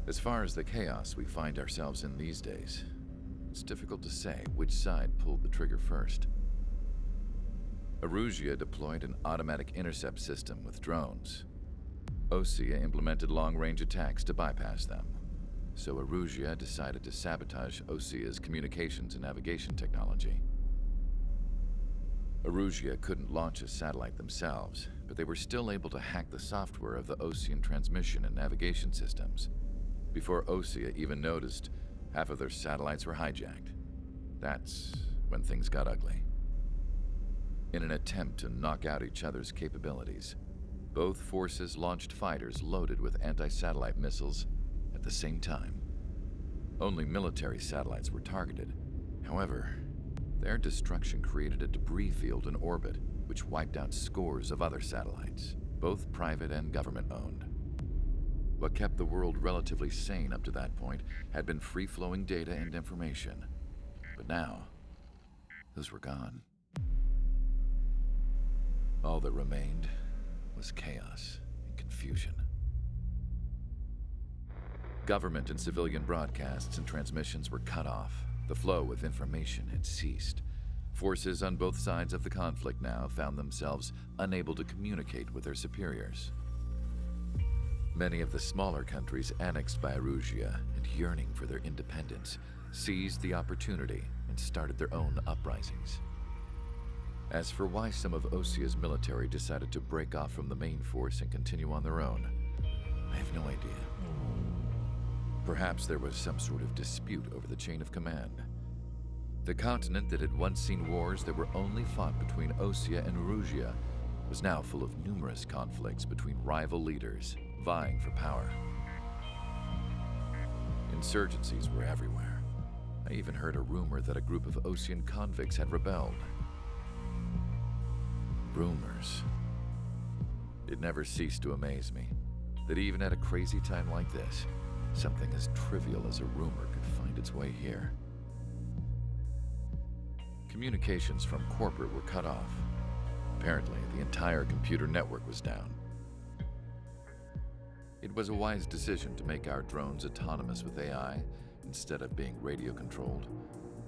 As far as the chaos we find ourselves in these days, it's difficult to say which side pulled the trigger first. Erusia deployed an automatic intercept system with drones. Osea implemented long-range attacks to bypass them. So Erusia decided to sabotage Osea's communications and navigation technology. Erusia couldn't launch a satellite themselves, but they were still able to hack the software of the Osean transmission and navigation systems. Before Osea even noticed, half of their satellites were hijacked. That's when things got ugly. In an attempt to knock out each other's capabilities, both forces launched fighters loaded with anti-satellite missiles at the same time. Only military satellites were targeted. However, their destruction created a debris field in orbit, which wiped out scores of other satellites, both private and government-owned. What kept the world relatively sane up to that point had been free-flowing data and information. But now, those were gone. All that remained was chaos and confusion. Government and civilian broadcasts and transmissions were cut off. The flow of information had ceased. Forces on both sides of the conflict now found themselves unable to communicate with their superiors. Many of the smaller countries annexed by Erusia and yearning for their independence seized the opportunity and started their own uprisings. As for why some of Osea's military decided to break off from the main force and continue on their own, I have no idea. Perhaps there was some sort of dispute over the chain of command. The continent that had once seen wars that were only fought between Osea and Erusia was now full of numerous conflicts between rival leaders vying for power. Insurgencies were everywhere. I even heard a rumor that a group of Osean convicts had rebelled. Rumors. It never ceased to amaze me that even at a crazy time like this, something as trivial as a rumor could find its way here. Communications from corporate were cut off. Apparently, the entire computer network was down. It was a wise decision to make our drones autonomous with AI instead of being radio-controlled.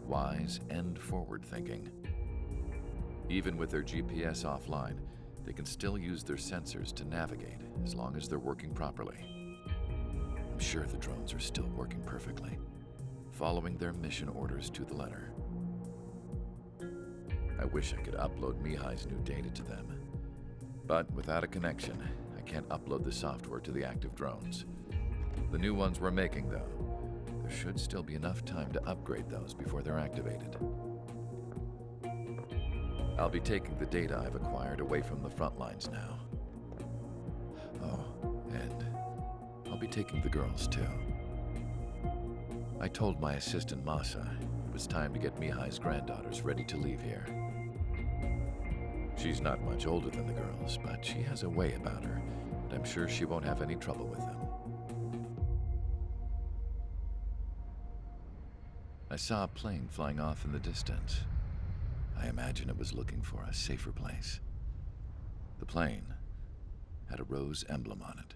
Wise and forward-thinking. Even with their GPS offline, they can still use their sensors to navigate as long as they're working properly. I'm sure the drones are still working perfectly, following their mission orders to the letter. I wish I could upload Mihai's new data to them. But without a connection, I can't upload the software to the active drones. The new ones we're making, though, there should still be enough time to upgrade those before they're activated. I'll be taking the data I've acquired away from the front lines now. Oh, and I'll be taking the girls, too. I told my assistant Masa it was time to get Mihai's granddaughters ready to leave here. She's not much older than the girls, but she has a way about her, and I'm sure she won't have any trouble with them. I saw a plane flying off in the distance. I imagine it was looking for a safer place. The plane had a rose emblem on it.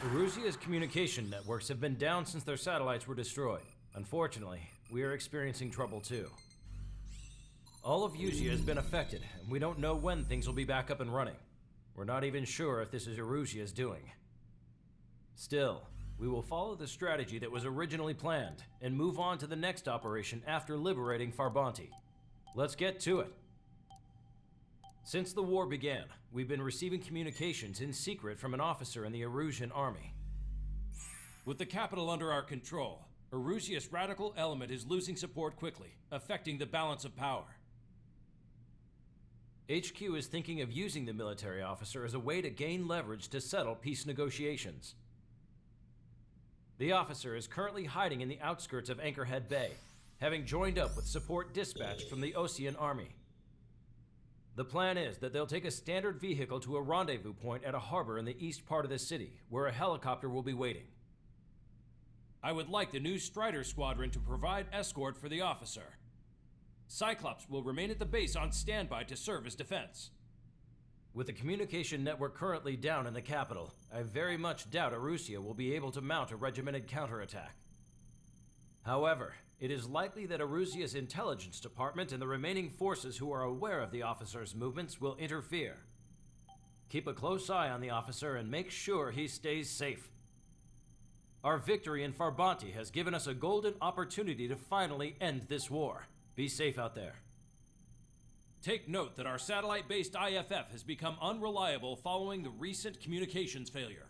Erusia's communication networks have been down since their satellites were destroyed. Unfortunately, we are experiencing trouble too. All of Usia has been affected, and we don't know when things will be back up and running. We're not even sure if this is Erusia's doing. Still, we will follow the strategy that was originally planned, and move on to the next operation after liberating Farbanti. Let's get to it. Since the war began, we've been receiving communications in secret from an officer in the Erusian army. With the capital under our control, Erusia's radical element is losing support quickly, affecting the balance of power. HQ is thinking of using the military officer as a way to gain leverage to settle peace negotiations. The officer is currently hiding in the outskirts of Anchorhead Bay, having joined up with support dispatched from the Osean army. The plan is that they'll take a standard vehicle to a rendezvous point at a harbor in the east part of the city, where a helicopter will be waiting. I would like the new Strider Squadron to provide escort for the officer. Cyclops will remain at the base on standby to serve as defense. With the communication network currently down in the capital, I very much doubt Erusia will be able to mount a regimented counterattack. However, it is likely that Erusia's intelligence department and the remaining forces who are aware of the officer's movements will interfere. Keep a close eye on the officer and make sure he stays safe. Our victory in Farbanti has given us a golden opportunity to finally end this war. Be safe out there. Take note that our satellite-based IFF has become unreliable following the recent communications failure.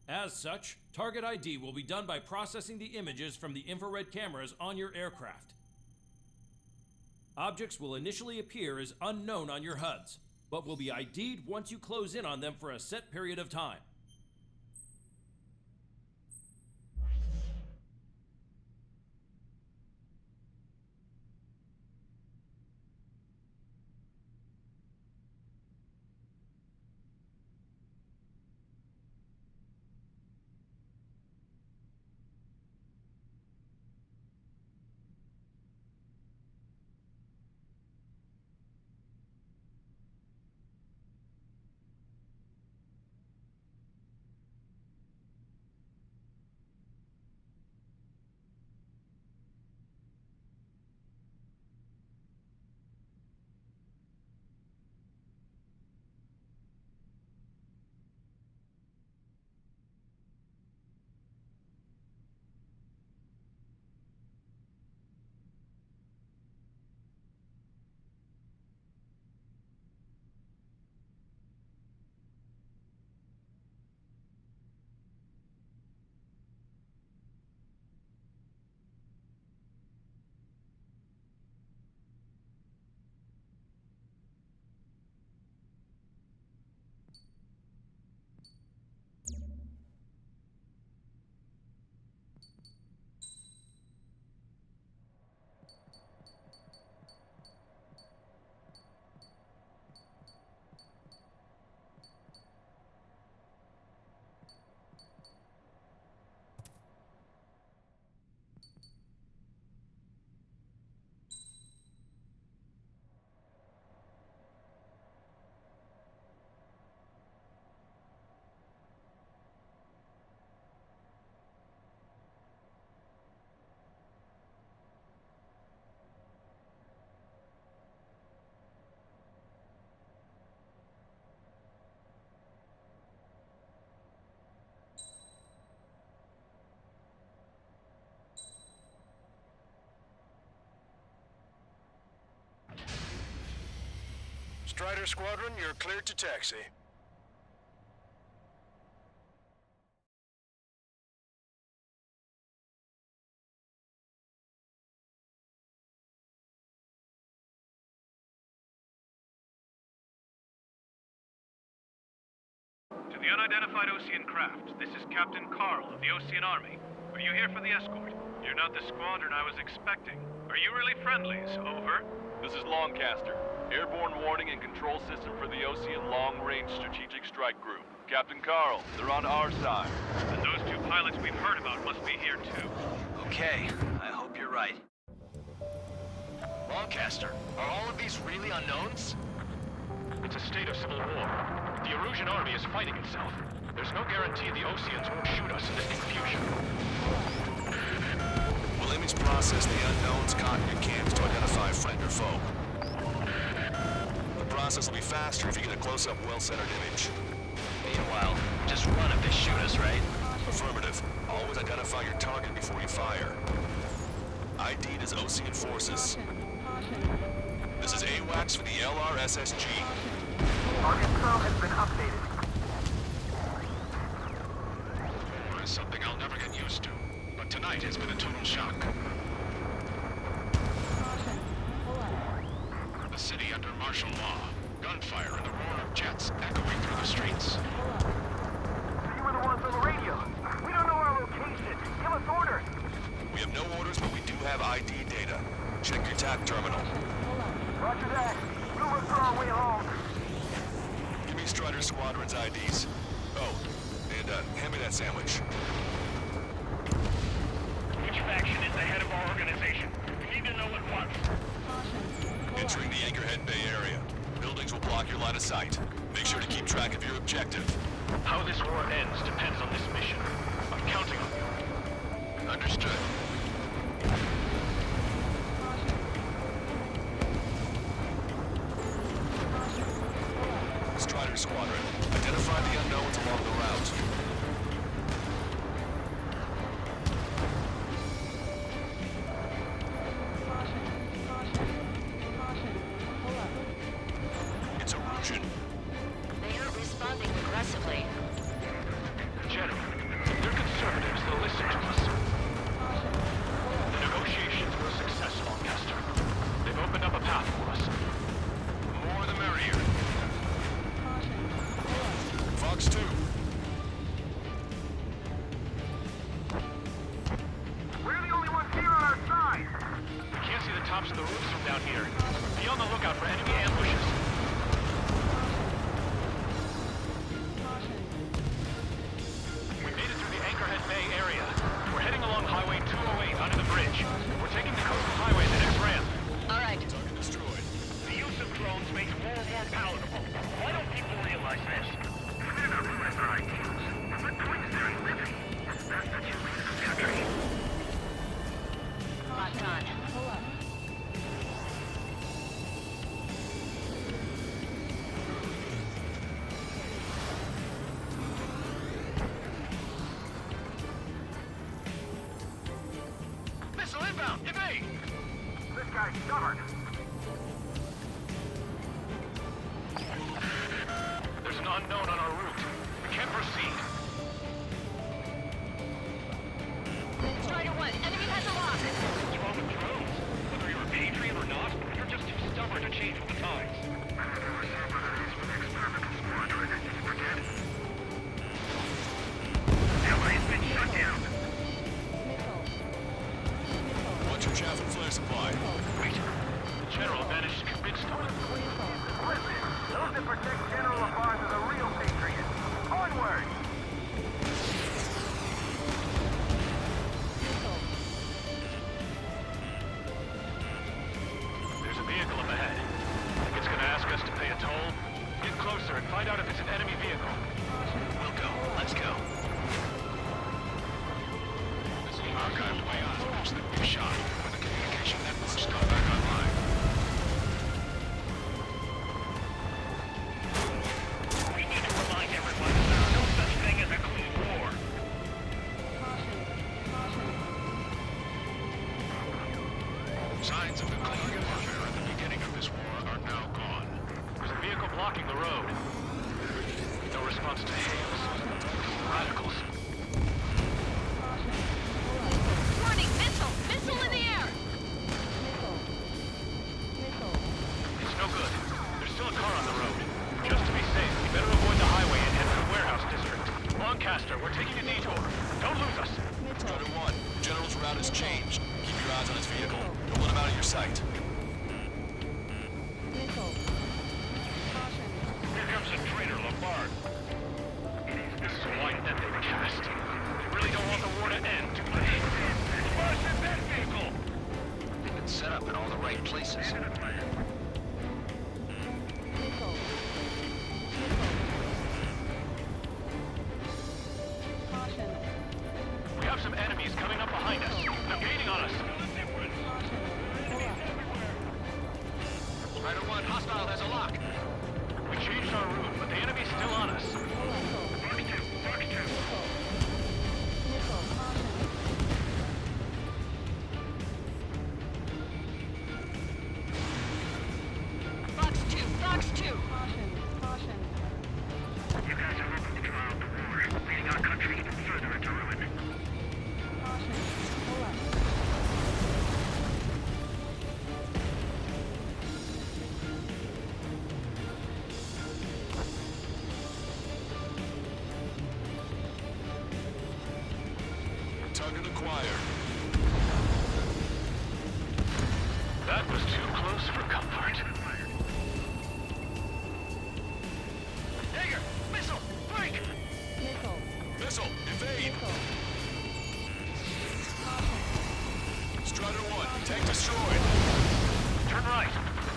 As such, target ID will be done by processing the images from the infrared cameras on your aircraft. Objects will initially appear as unknown on your HUDs, but will be ID'd once you close in on them for a set period of time. Strider Squadron, you're cleared to taxi. To the unidentified Osean craft, this is Captain Carl of the Osean Army. Are you here for the escort? You're not the squadron I was expecting. Are you really friendlies? Over. This is Longcaster. Airborne warning and control system for the Osean Long-Range Strategic Strike Group. Captain Carl, they're on our side. And those two pilots we've heard about must be here too. Okay, I hope you're right. Longcaster, are all of these really unknowns? It's a state of civil war. The Erusian army is fighting itself. There's no guarantee the Oseans won't shoot us in this confusion. We'll image process the unknowns caught in your cams to identify friend or foe. The process will be faster if you get a close-up, well-centered image. Meanwhile, just run if they shoot us, right? Affirmative. Always identify your target before you fire. ID'd as Osean forces. This is AWACS for the LRSSG. Target cell has been updated. There is something I'll never get used to, but tonight has been a total shock. The city under martial law. Gunfire and the roar of jets echoing through the streets. You were the ones on the radio. We don't know our location. Give us orders. We have no orders, but we do have ID data. Check your TAC terminal. Roger that. We'll look for our way home. Give me Strider Squadron's IDs. Oh, and hand me that sandwich. the head of our organization. We need to know at once. Entering the Anchorhead Bay area. Buildings will block your line of sight. Make sure to keep track of your objective. How this war ends depends on this mission. I'm counting on you. Understood. Strider Squadron, identify the unknowns along the route. It's Erusian. They aren't responding aggressively. General, they're conservatives. They'll listen to us. The negotiations were a success, Lancaster. They've opened up a path for us. The more the merrier. Fox 2. We're the only ones here on our side. We can't see the tops of the roofs from down here. Be on the lookout for enemy ambushes. We made it through the Anchorhead Bay area. We're heading along Highway 208 under the bridge. We're taking the coastal highway at the next ramp. All right. Target destroyed. The use of drones makes war more palatable. Why don't people realize this? They're not realize their ideals. What point is there in living? That's the human country. Locked on. Missile inbound! Evade! This guy's stubborn. There's an unknown on our route. We can't proceed. Strider 1, enemy has a lock. What's wrong with drones? Whether you're a patriot or not, you're just too stubborn to change with the times. Allies been shut down. What's your chaff and flare supply? Wait. The General managed to convince them. Listen, those that protect General LaFarge are the real patriots. Onward! There's a vehicle up ahead. Think it's gonna ask us to pay a toll? Get closer and find out if it's an enemy vehicle. We'll go. Let's go. This is archived by us, which that we've shot. When the communication networks come back online. We need to remind everyone there's no such thing as a clean war. Signs of the clean warfare at the beginning of this war are now gone. There's a vehicle blocking the road. No response to hails. Radicals. Warning, missile! Missile in the air! It's no good. There's still a car on the road. Just to be safe, we better avoid the highway and head for the warehouse district. Lancaster, we're taking a detour. Don't lose us. Strider 1, General's route has changed. Keep your eyes on his vehicle. Don't let him out of your sight. Here comes a traitor, Lafarge. This is a white net they've cast. They really don't want the war to end, do they? Martian that vehicle! They've been set up in all the right places. We have some enemies coming up behind us. They're gaining on us. Strider 1, hostile has a lock. We changed our route, but the enemy's still on us. Fox 2, Fox 2. Fox 2, Fox 2! You guys are looking to draw out the war, leading our country even further into ruin. Target acquired. That was too close for comfort. Dagger! Missile! Break! Missile, evade! Tank destroyed. Turn right.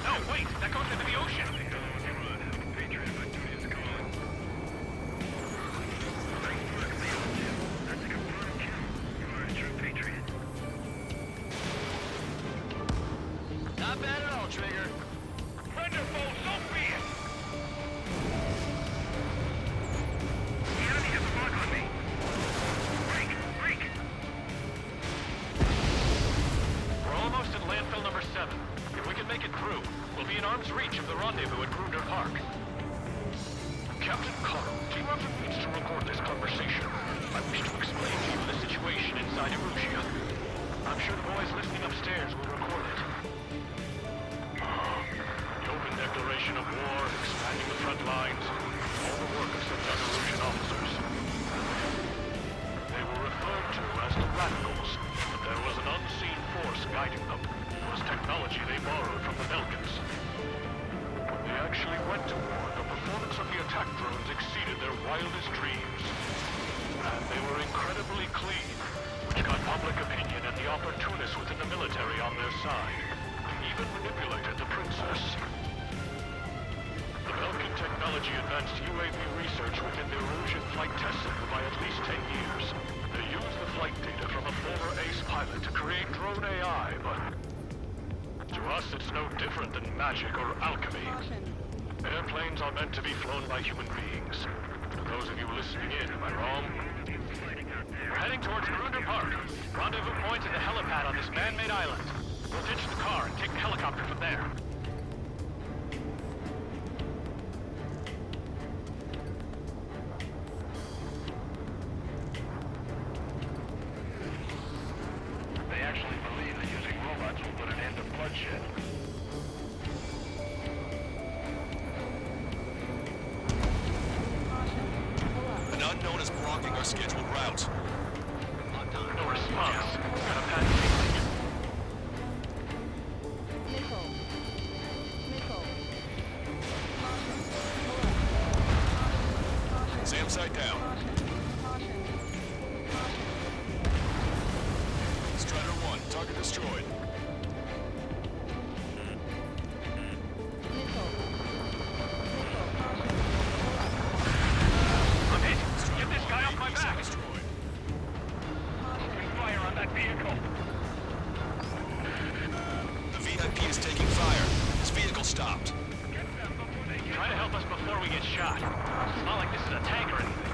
No, wait, that goes into the ocean. Not bad at all, Trigger. Wonderful, so be it. The enemy has a lock on me. Break! We're almost at landfill number 7. If we can make it through, we'll be in arm's reach of the rendezvous at Grunder Park. Captain Carl, do you have the means to record this conversation? I wish to explain to you the situation inside Erusia. I'm sure the boys listening upstairs will record it. The open declaration of war, expanding the front lines, all the work of some young Erusian officers. They were referred to as the Radicals, but there was an unseen force guiding them. It was technology they borrowed from the Belkans. When they actually went to war, the performance of the attack drones exceeded their wildest dreams. And they were incredibly clean, which got public opinion and the opportunists within the military on their side. Even manipulated the princess. The Belkan technology advanced UAV research within the Erusian Flight Test Center by at least 10 years. They used the flight data from a former ace pilot to create drone AI, but to us it's no different than magic or alchemy. Airplanes are meant to be flown by human beings. To those of you listening in, am I wrong? We're heading towards Grunder Park. Rendezvous point is the helipad on this man-made island. We'll ditch the car and take the helicopter from there. They actually believe that using robots will put an end to bloodshed. An unknown is blocking our scheduled route. No response. Got a pad ping. SAM site down. Strider 1, target destroyed. I'm hit. Get this guy off my back. Destroyed. Fire on that vehicle. The VIP is taking fire. His vehicle stopped. Try to help us before we get shot. It's not like this is a tank or anything.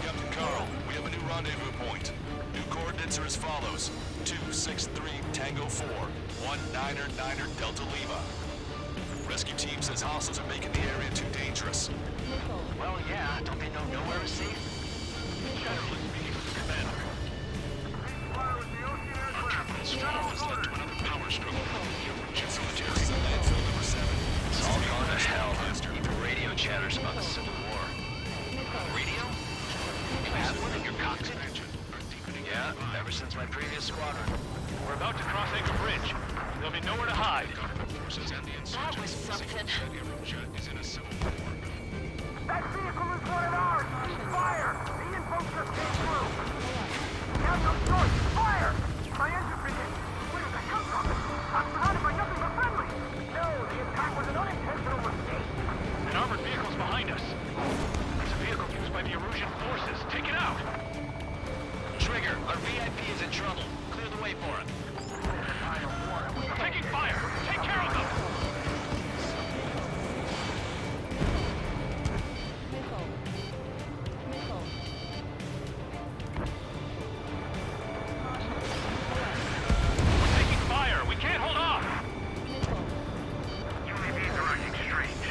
Captain Carl, we have a new rendezvous point. New coordinates are as follows. 263 Tango 4, 19er Delta Lima. Rescue team says hostiles are making the area too dangerous. Well, yeah, don't they know nowhere is safe? Generally speaking, Mr. Commander. Our capital storm has led to another power struggle. Ship from the Jerry, landfill number 7. It's all gone to hell. Even radio chatters about the Civil War. Radio? You have one in your cockpit? Yeah, ever since my previous squadron. We're about to cross Anchor Bridge. There'll be nowhere to hide. That was something. Is in a civil war. That vehicle is one of ours! Fire! The info just came through! We have no choice! Fire! My engine begins! Where did that come from? I'm surrounded by nothing but friendly! No, the attack was an unintentional mistake! An armored vehicle's behind us. It's a vehicle used by the Erusian forces. Take it out! Trigger, our VIP is in trouble. Clear the way for him. Taking fire! Take care of them! We're taking fire! We can't hold off! UAVs are acting strange.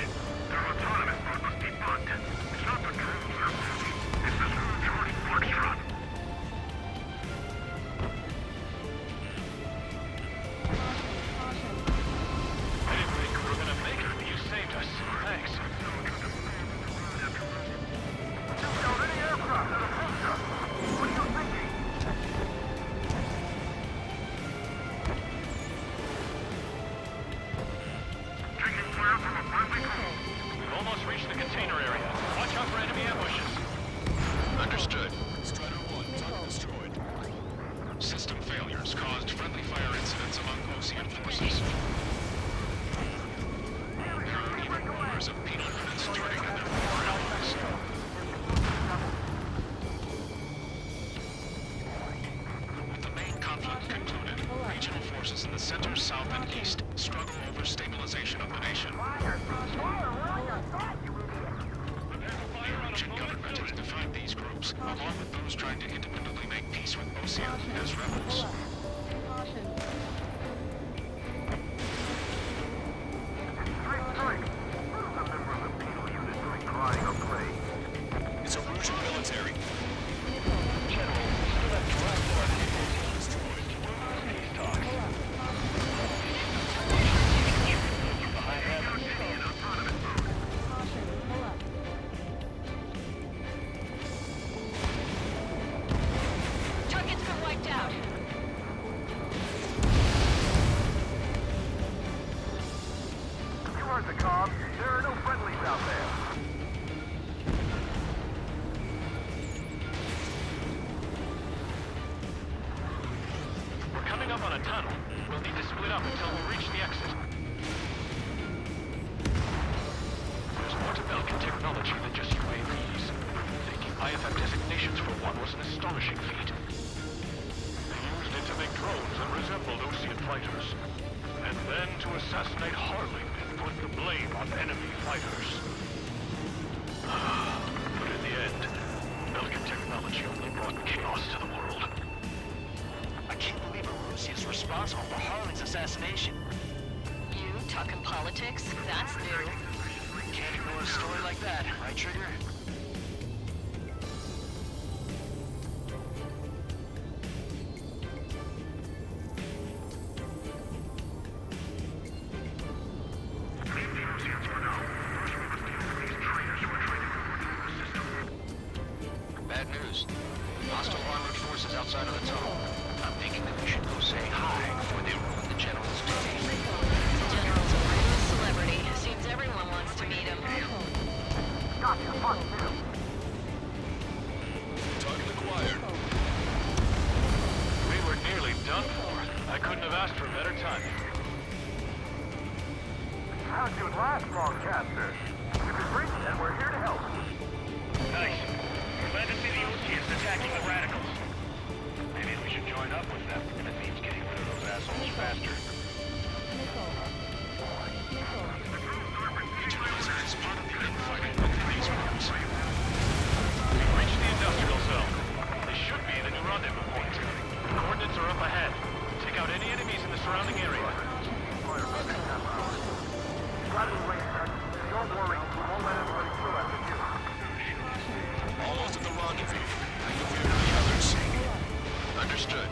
Their autonomous mode must be bugged. It's not the drones they're moving. It's the Scrooge Horse Foxtrot. along with those trying to independently make peace with Osea as rebels. It's Erusian military. Target's been wiped out. You heard the comm. There are no friendlies out there. We're coming up on a tunnel. We'll need to split up until we reach the exit. There's more to Belkin technology than just UAVs. Taking IFF designations for one was an astonishing feat. They used it to make drones that resembled Osean fighters. And then to assassinate Harling and put the blame on enemy fighters. But in the end, Belkin technology only brought chaos to the world. I can't believe Erusia is responsible for Harling's assassination. You talking politics? That's new. Can't ignore a story like that, right, Trigger? Bad news. Hostile armored forces outside of the tunnel. I'm thinking that we should go say hi before they ruin the General's day. The General's a real celebrity. Seems everyone wants to meet him. Gotcha, fuck you. Target acquired. We were nearly done for. I couldn't have asked for better timing. How'd you last, Longcaster? If it's breached, then we're here to help. Nice. Glad to see the Oseans attacking the radicals. Maybe we should join up with them. It means getting rid of those assholes faster. Neutralizer is part of the infighting with these groups. We've reached the industrial zone. This should be the new rendezvous point. Coordinates are up ahead. Take out any enemies in the surrounding area. Got it, Wayne. Don't worry, we won't let anybody through after you. Almost at the rendezvous. I can hear the others. Understood.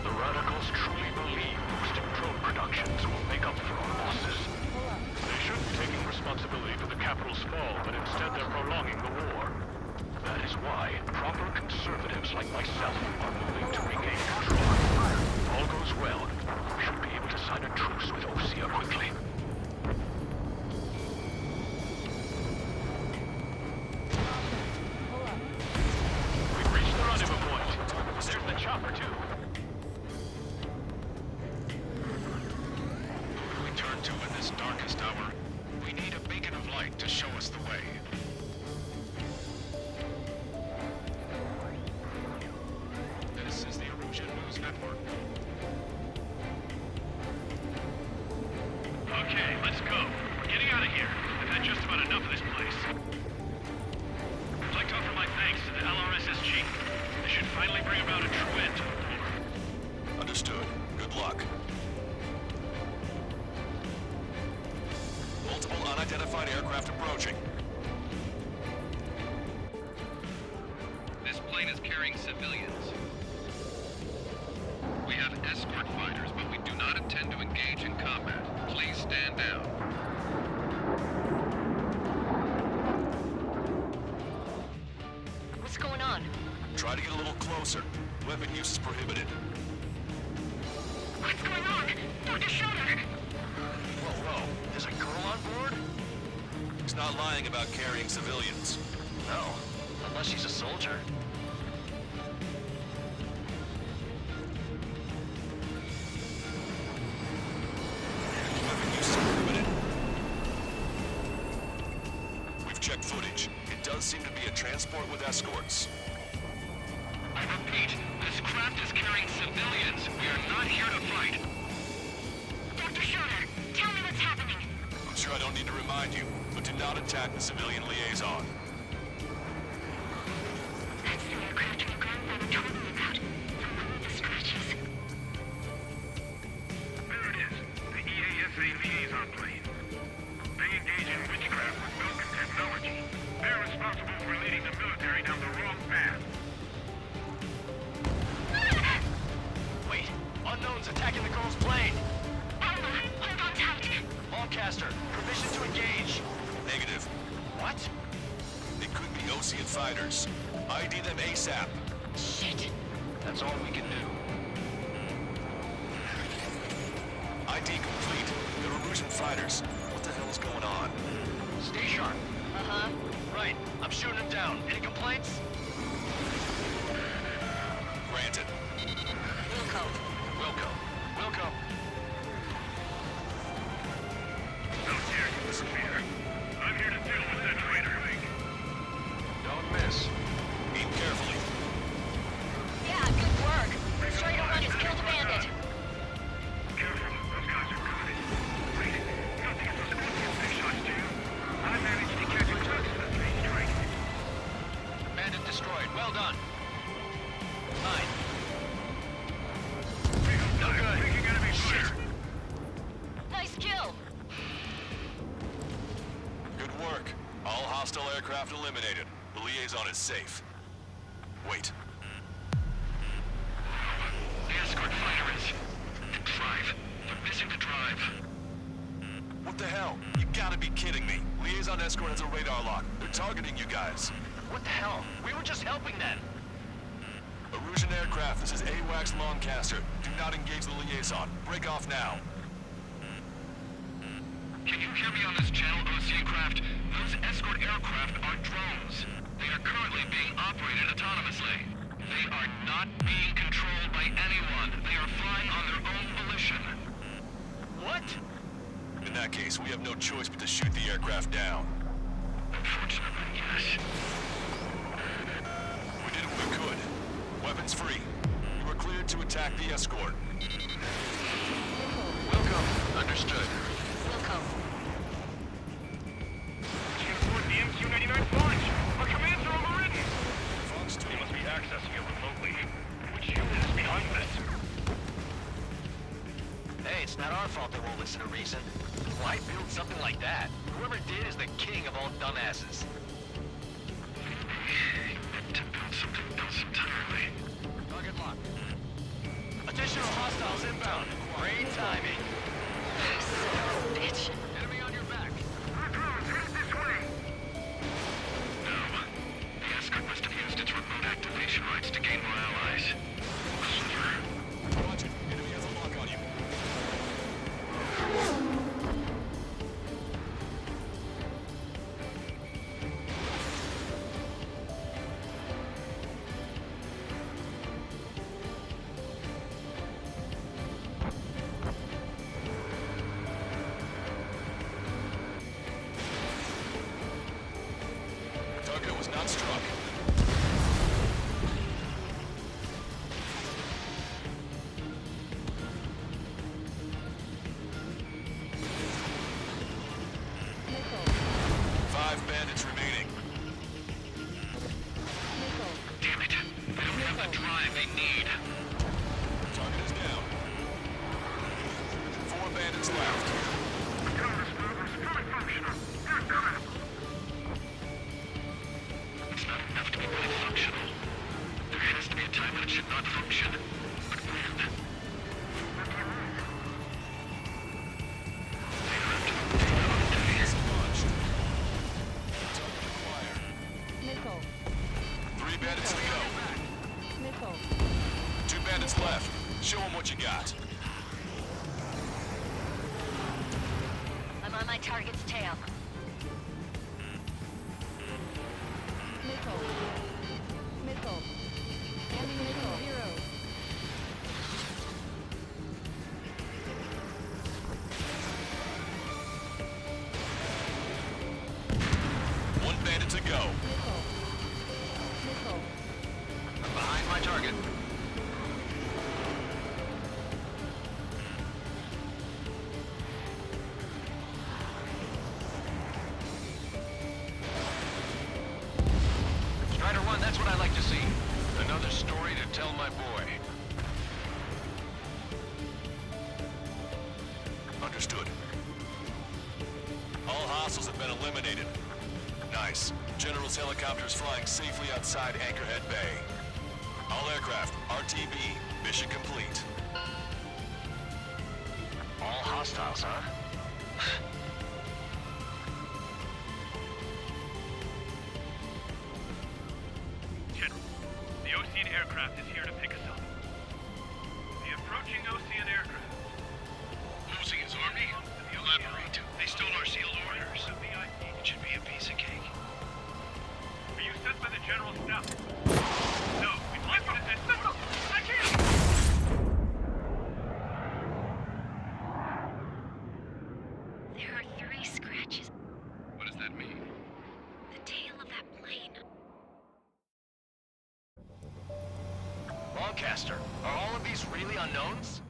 The radicals truly believe boosting drone productions will make up for our losses. They shouldn't be taking responsibility for the capital's fall, but instead they're prolonging the war. That is why proper conservatives like myself are moving to regain control. If all goes well, we should be able to sign a truce with Osea quickly. We've reached the rendezvous point. There's the chopper, too. Who do we turn to in this darkest hour? We need a beacon of light to show us the way. This is the Erusian News Network. Okay, let's go. We're getting out of here. I've had just about enough of this place. I'd like to offer my thanks to the LRSSG. They should finally bring about a true end to the war. Understood. Good luck. Multiple unidentified aircraft approaching. This plane is carrying civilians. We have escort fighters, but we do not intend to engage in combat. Please stand down. What's going on? Try to get a little closer. Weapon use is prohibited. What's going on? Dr. Schroeder! Whoa. There's a girl on board? He's not lying about carrying civilians. No. Unless she's a soldier. Weapon use is prohibited. We've checked footage. It does seem to be a transport with escorts. I repeat, this craft is carrying civilians. We are not here to fight. Dr. Schroeder, tell me what's happening. I'm sure I don't need to remind you, but do not attack the civilian liaison. military down the wrong path. Wait, unknowns attacking the girl's plane. Alma, hold on tight. Lancaster, permission to engage. Negative. What? They could be Osean fighters. ID them ASAP. Shit. That's all we can do. ID complete. They're Erusian fighters. What the hell is going on? Stay sharp. Uh-huh. Right, I'm shooting them down. Any complaints? Granted. Wilco. Wilco. Wilco. Don't dare use fear. I'm here to deal with that traitor. Don't miss. Aim carefully. Yeah, good work. Strider 1 has killed a bandit. Careful, those guys are coming. Wait, you don't think those Scorpions take shots, do you? I managed to catch a glimpse of the three strike. Bandit destroyed. Well done. Mine. No good. Taking enemy fire. Nice kill. Good work. All hostile aircraft eliminated. The liaison is safe. Wait. The escort fighter is... the drive. They're missing the drive. What the hell? You gotta be kidding me. Liaison escort has a radar lock. They're targeting you guys. What the hell? We were just helping them. Erusian aircraft, this is AWACS Lancaster. Do not engage the liaison. Break off now. Can you hear me on this channel, Osean craft? Those escort aircraft are drones. They are currently being operated autonomously. They are not being controlled by anyone. They are flying on their own volition. What? In that case, we have no choice but to shoot the aircraft down. Unfortunately, yes. We did what we could. Weapons free. You are cleared to attack the escort. Wilco. Understood. Wilco. Can't afford the MQ-99 launch. Our commands are overridden. They must be accessing it remotely. Which unit is behind this? Hey, it's not our fault they won't listen to reason. Why build something like that? Whoever did is the king of all dumbasses. To build something else entirely. Target locked. Additional hostiles inbound. Great timing. Son of a bitch. Enemy on your back. Our drones headed this way. No. The escort must have used its remote activation rights to gain more allies. Clever. Watch it. Enemy has a lock on you. Target was not struck. Five bandits remaining. Damn it. They don't have the drive they need. Target is down. 4 bandits left. Terrorist group is fully functional. They're coming. It's not enough to be fully functional. There has to be a time when it should not function. But when? Launched. Target acquired. 3 bandits to go. 2 bandits left. Show them what you got. I'm on my target's tail. One bandit to go. I'm behind my target. Strider 1, that's what I like to see. Another story to tell my boy. Understood. All hostiles have been eliminated. Nice. General's helicopter is flying safely outside Anchorhead Bay. All aircraft, RTB, mission complete. All hostiles, huh? General, the Ocean aircraft is here to pick us up. The approaching Ocean aircraft. Losing his army? Elaborate. They stole our sealed orders. It should be a piece of cake. Are you sent by the General's staff? No, we've left it at Missile! I can't! There are 3 scratches. What does that mean? The tail of that plane. Lancaster, are all of these really unknowns?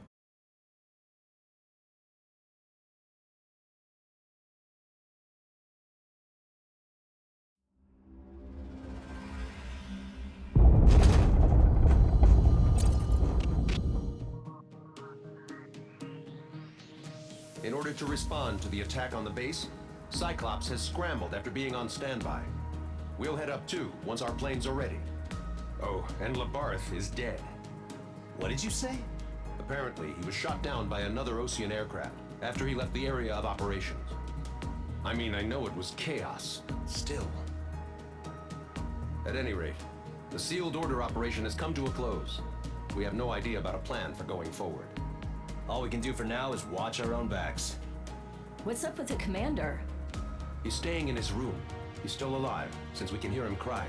In order to respond to the attack on the base, Cyclops has scrambled after being on standby. We'll head up too, once our planes are ready. Oh, and Labarth is dead. What did you say? Apparently, he was shot down by another Ocean aircraft after he left the area of operations. I mean, I know it was chaos, but still. At any rate, the sealed order operation has come to a close. We have no idea about a plan for going forward. All we can do for now is watch our own backs. What's up with the commander? He's staying in his room. He's still alive, since we can hear him cry.